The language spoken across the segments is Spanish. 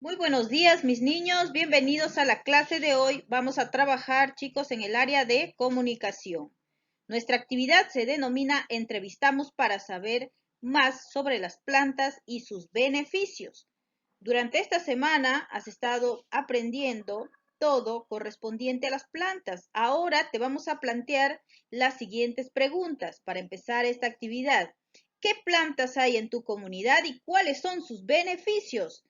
Muy buenos días, mis niños. Bienvenidos a la clase de hoy. Vamos a trabajar, chicos, en el área de comunicación. Nuestra actividad se denomina Entrevistamos para saber más sobre las plantas y sus beneficios. Durante esta semana has estado aprendiendo todo correspondiente a las plantas. Ahora te vamos a plantear las siguientes preguntas para empezar esta actividad. ¿Qué plantas hay en tu comunidad y cuáles son sus beneficios?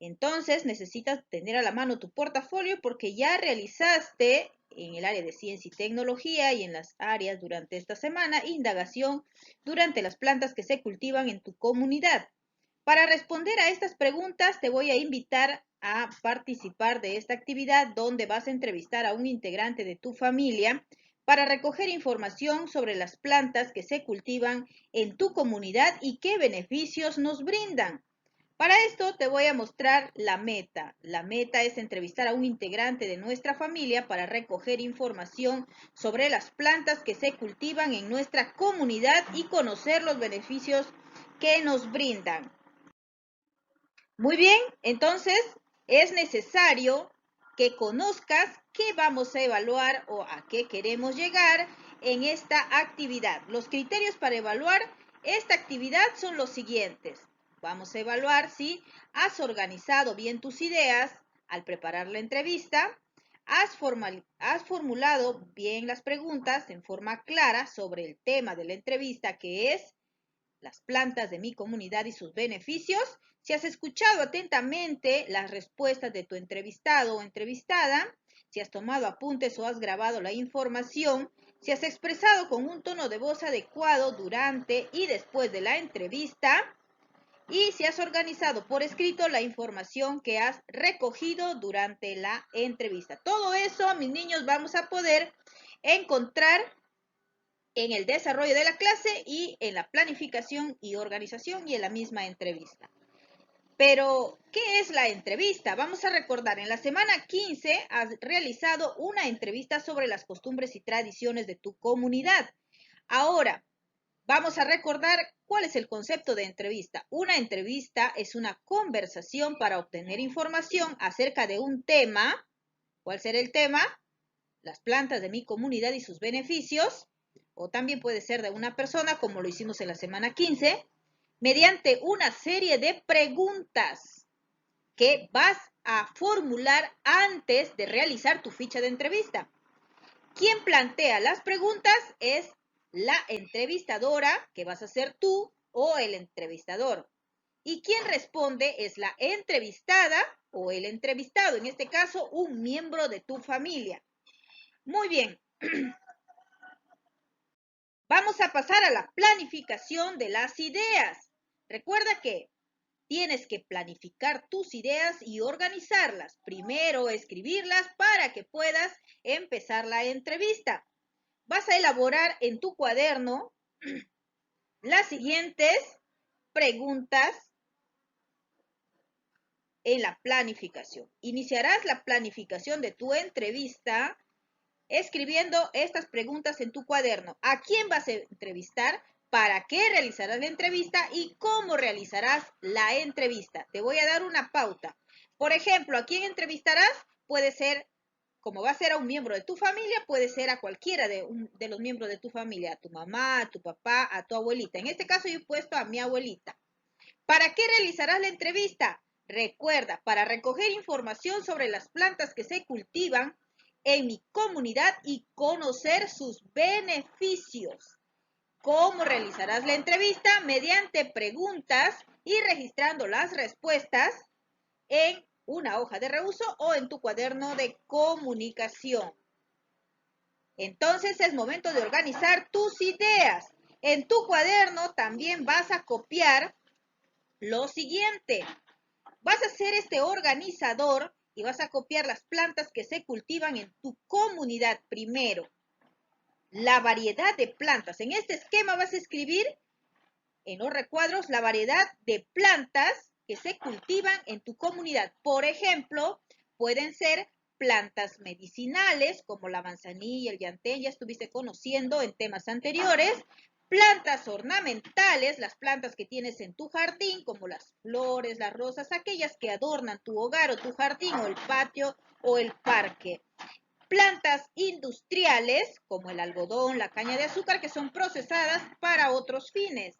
Entonces necesitas tener a la mano tu portafolio porque ya realizaste en el área de ciencia y tecnología y en las áreas durante esta semana indagación durante las plantas que se cultivan en tu comunidad. Para responder a estas preguntas te voy a invitar a participar de esta actividad donde vas a entrevistar a un integrante de tu familia para recoger información sobre las plantas que se cultivan en tu comunidad y qué beneficios nos brindan. Para esto te voy a mostrar la meta. La meta es entrevistar a un integrante de nuestra familia para recoger información sobre las plantas que se cultivan en nuestra comunidad y conocer los beneficios que nos brindan. Muy bien, entonces es necesario que conozcas qué vamos a evaluar o a qué queremos llegar en esta actividad. Los criterios para evaluar esta actividad son los siguientes. Vamos a evaluar si has organizado bien tus ideas al preparar la entrevista, has formulado bien las preguntas en forma clara sobre el tema de la entrevista, que es las plantas de mi comunidad y sus beneficios, si has escuchado atentamente las respuestas de tu entrevistado o entrevistada, si has tomado apuntes o has grabado la información, si has expresado con un tono de voz adecuado durante y después de la entrevista, y si has organizado por escrito la información que has recogido durante la entrevista. Todo eso, mis niños, vamos a poder encontrar en el desarrollo de la clase y en la planificación y organización y en la misma entrevista. Pero, ¿qué es la entrevista? Vamos a recordar, en la semana 15 has realizado una entrevista sobre las costumbres y tradiciones de tu comunidad. Ahora, vamos a recordar cuál es el concepto de entrevista. Una entrevista es una conversación para obtener información acerca de un tema. ¿Cuál será el tema? Las plantas de mi comunidad y sus beneficios, o también puede ser de una persona, como lo hicimos en la semana 15, mediante una serie de preguntas que vas a formular antes de realizar tu ficha de entrevista. Quien plantea las preguntas es la entrevistadora, que vas a ser tú, o el entrevistador. Y quien responde es la entrevistada o el entrevistado, en este caso, un miembro de tu familia. Muy bien, vamos a pasar a la planificación de las ideas. Recuerda que tienes que planificar tus ideas y organizarlas. Primero escribirlas para que puedas empezar la entrevista. Vas a elaborar en tu cuaderno las siguientes preguntas en la planificación. Iniciarás la planificación de tu entrevista escribiendo estas preguntas en tu cuaderno. ¿A quién vas a entrevistar? ¿Para qué realizarás la entrevista? ¿Y cómo realizarás la entrevista? Te voy a dar una pauta. Por ejemplo, ¿a quién entrevistarás? Puede ser, como va a ser a un miembro de tu familia, puede ser a cualquiera de los miembros de tu familia, a tu mamá, a tu papá, a tu abuelita. En este caso yo he puesto a mi abuelita. ¿Para qué realizarás la entrevista? Recuerda, para recoger información sobre las plantas que se cultivan en mi comunidad y conocer sus beneficios. ¿Cómo realizarás la entrevista? Mediante preguntas y registrando las respuestas en una hoja de reuso o en tu cuaderno de comunicación. Entonces es momento de organizar tus ideas. En tu cuaderno también vas a copiar lo siguiente. Vas a ser este organizador y vas a copiar las plantas que se cultivan en tu comunidad primero. La variedad de plantas. En este esquema vas a escribir en los recuadros la variedad de plantas que se cultivan en tu comunidad. Por ejemplo, pueden ser plantas medicinales como la manzanilla, el llantén, ya estuviste conociendo en temas anteriores. Plantas ornamentales, las plantas que tienes en tu jardín, como las flores, las rosas, aquellas que adornan tu hogar o tu jardín o el patio o el parque. Plantas industriales, como el algodón, la caña de azúcar, que son procesadas para otros fines.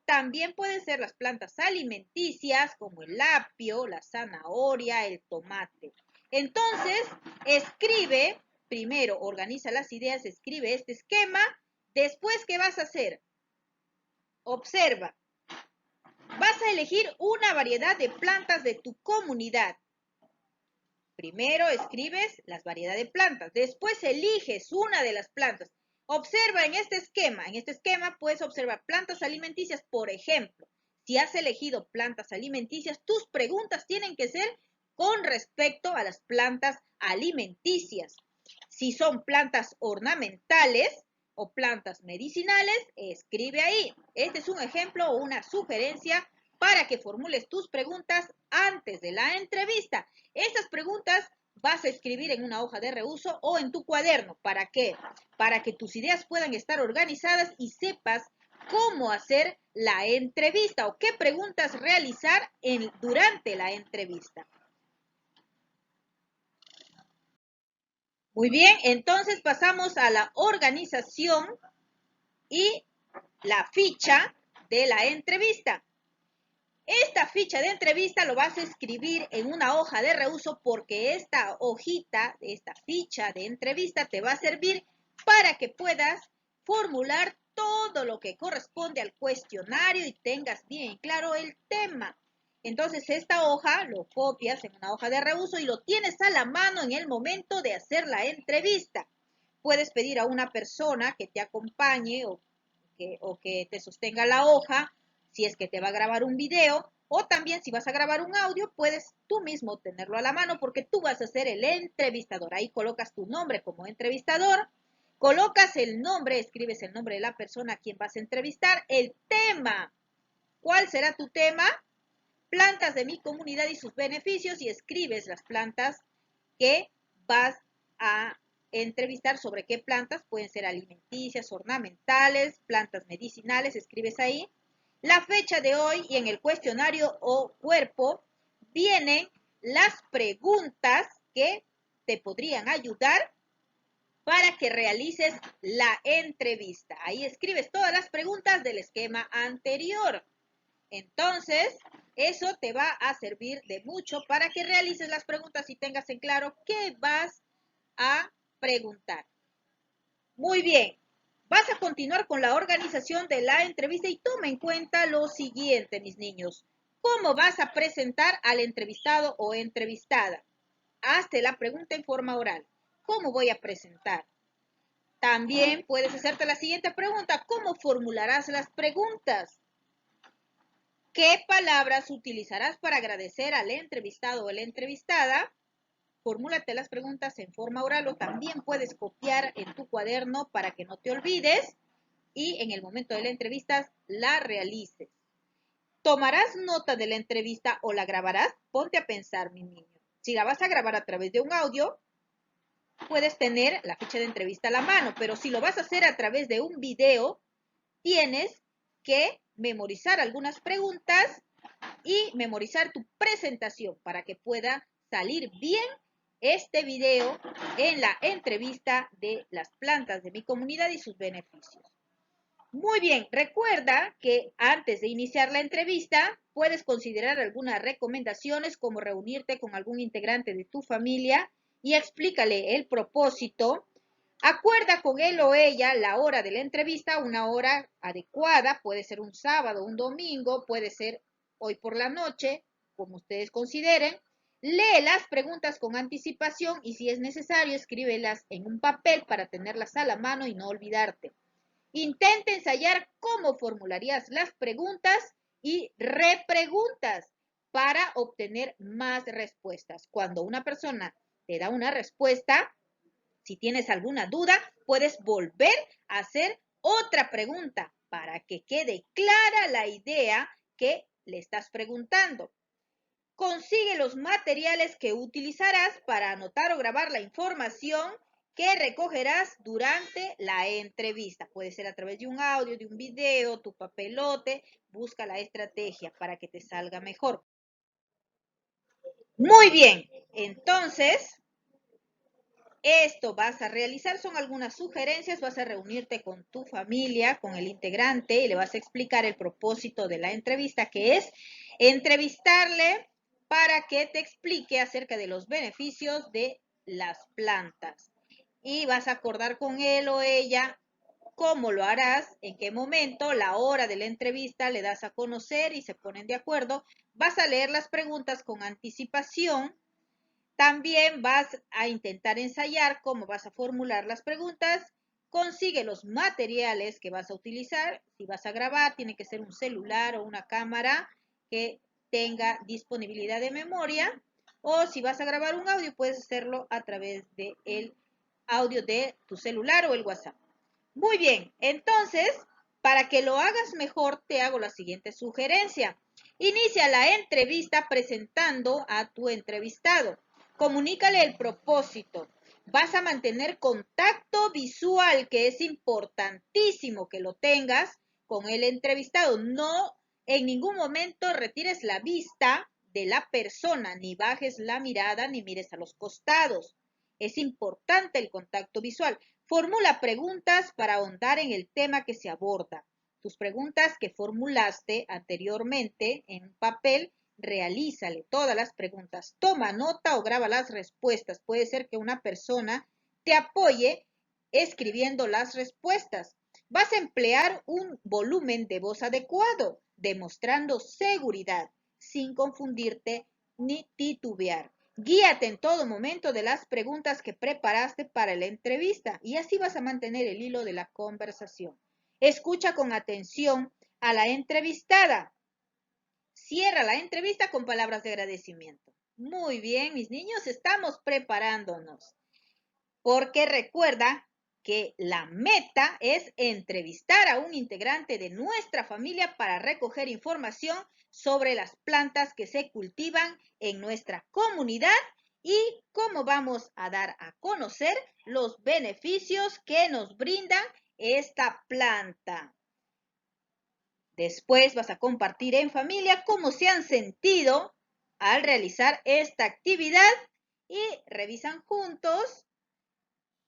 También pueden ser las plantas alimenticias, como el apio, la zanahoria, el tomate. Entonces, escribe, primero organiza las ideas, escribe este esquema. Después, ¿qué vas a hacer? Observa. Vas a elegir una variedad de plantas de tu comunidad. Primero escribes las variedades de plantas. Después eliges una de las plantas. Observa en este esquema. En este esquema puedes observar plantas alimenticias. Por ejemplo, si has elegido plantas alimenticias, tus preguntas tienen que ser con respecto a las plantas alimenticias. Si son plantas ornamentales o plantas medicinales, escribe ahí. Este es un ejemplo o una sugerencia para que formules tus preguntas antes de la entrevista. Estas preguntas vas a escribir en una hoja de reuso o en tu cuaderno. ¿Para qué? Para que tus ideas puedan estar organizadas y sepas cómo hacer la entrevista o qué preguntas realizar durante la entrevista. Muy bien, entonces pasamos a la organización y la ficha de la entrevista. Esta ficha de entrevista lo vas a escribir en una hoja de reuso porque esta hojita, esta ficha de entrevista te va a servir para que puedas formular todo lo que corresponde al cuestionario y tengas bien claro el tema. Entonces esta hoja lo copias en una hoja de reuso y lo tienes a la mano en el momento de hacer la entrevista. Puedes pedir a una persona que te acompañe o que te sostenga la hoja si es que te va a grabar un video, o también si vas a grabar un audio, puedes tú mismo tenerlo a la mano porque tú vas a ser el entrevistador. Ahí colocas tu nombre como entrevistador, colocas el nombre, escribes el nombre de la persona a quien vas a entrevistar, el tema. ¿Cuál será tu tema? Plantas de mi comunidad y sus beneficios, y escribes las plantas que vas a entrevistar. Sobre qué plantas, pueden ser alimenticias, ornamentales, plantas medicinales, escribes ahí. La fecha de hoy, y en el cuestionario o cuerpo vienen las preguntas que te podrían ayudar para que realices la entrevista. Ahí escribes todas las preguntas del esquema anterior. Entonces, eso te va a servir de mucho para que realices las preguntas y tengas en claro qué vas a preguntar. Muy bien, vas a continuar con la organización de la entrevista y toma en cuenta lo siguiente, mis niños. ¿Cómo vas a presentar al entrevistado o entrevistada? Hazte la pregunta en forma oral. ¿Cómo voy a presentar? También puedes hacerte la siguiente pregunta. ¿Cómo formularás las preguntas? ¿Qué palabras utilizarás para agradecer al entrevistado o la entrevistada? Formúlate las preguntas en forma oral o también puedes copiar en tu cuaderno para que no te olvides y en el momento de la entrevista la realices. ¿Tomarás nota de la entrevista o la grabarás? Ponte a pensar, mi niño. Si la vas a grabar a través de un audio, puedes tener la ficha de entrevista a la mano, pero si lo vas a hacer a través de un video, tienes que memorizar algunas preguntas y memorizar tu presentación para que pueda salir bien este video en la entrevista de las plantas de mi comunidad y sus beneficios. Muy bien, recuerda que antes de iniciar la entrevista puedes considerar algunas recomendaciones como reunirte con algún integrante de tu familia y explícale el propósito. Acuerda con él o ella la hora de la entrevista, una hora adecuada, puede ser un sábado, un domingo, puede ser hoy por la noche, como ustedes consideren. Lee las preguntas con anticipación y si es necesario, escríbelas en un papel para tenerlas a la mano y no olvidarte. Intenta ensayar cómo formularías las preguntas y repreguntas para obtener más respuestas. Cuando una persona te da una respuesta, si tienes alguna duda, puedes volver a hacer otra pregunta para que quede clara la idea que le estás preguntando. Consigue los materiales que utilizarás para anotar o grabar la información que recogerás durante la entrevista. Puede ser a través de un audio, de un video, tu papelote. Busca la estrategia para que te salga mejor. Muy bien, entonces, esto vas a realizar, son algunas sugerencias, vas a reunirte con tu familia, con el integrante y le vas a explicar el propósito de la entrevista, que es entrevistarle para que te explique acerca de los beneficios de las plantas. Y vas a acordar con él o ella cómo lo harás, en qué momento, la hora de la entrevista, le das a conocer y se ponen de acuerdo. Vas a leer las preguntas con anticipación. También vas a intentar ensayar cómo vas a formular las preguntas. Consigue los materiales que vas a utilizar. Si vas a grabar, tiene que ser un celular o una cámara que tenga disponibilidad de memoria. O si vas a grabar un audio, puedes hacerlo a través del audio de tu celular o el WhatsApp. Muy bien, entonces, para que lo hagas mejor, te hago la siguiente sugerencia. Inicia la entrevista presentando a tu entrevistado. Comunícale el propósito. Vas a mantener contacto visual, que es importantísimo que lo tengas con el entrevistado. No en ningún momento retires la vista de la persona, ni bajes la mirada, ni mires a los costados. Es importante el contacto visual. Formula preguntas para ahondar en el tema que se aborda. Tus preguntas que formulaste anteriormente en un papel, realízale todas las preguntas. Toma nota o graba las respuestas. Puede ser que una persona te apoye escribiendo las respuestas. Vas a emplear un volumen de voz adecuado, demostrando seguridad, sin confundirte ni titubear. Guíate en todo momento de las preguntas que preparaste para la entrevista y así vas a mantener el hilo de la conversación. Escucha con atención a la entrevistada. Cierra la entrevista con palabras de agradecimiento. Muy bien, mis niños, estamos preparándonos. Porque recuerda que la meta es entrevistar a un integrante de nuestra familia para recoger información sobre las plantas que se cultivan en nuestra comunidad y cómo vamos a dar a conocer los beneficios que nos brinda esta planta. Después vas a compartir en familia cómo se han sentido al realizar esta actividad y revisan juntos,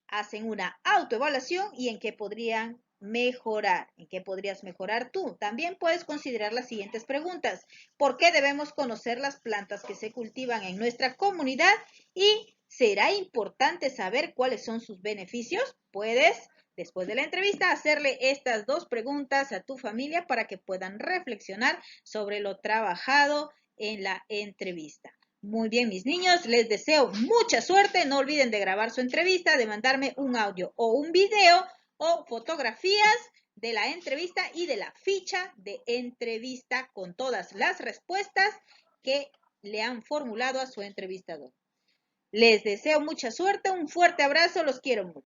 hacen una autoevaluación y en qué podrían mejorar, en qué podrías mejorar tú. También puedes considerar las siguientes preguntas. ¿Por qué debemos conocer las plantas que se cultivan en nuestra comunidad? ¿Y será importante saber cuáles son sus beneficios? Puedes, después de la entrevista, hacerle estas dos preguntas a tu familia para que puedan reflexionar sobre lo trabajado en la entrevista. Muy bien, mis niños, les deseo mucha suerte. No olviden de grabar su entrevista, de mandarme un audio o un video o fotografías de la entrevista y de la ficha de entrevista con todas las respuestas que le han formulado a su entrevistador. Les deseo mucha suerte, un fuerte abrazo, los quiero mucho.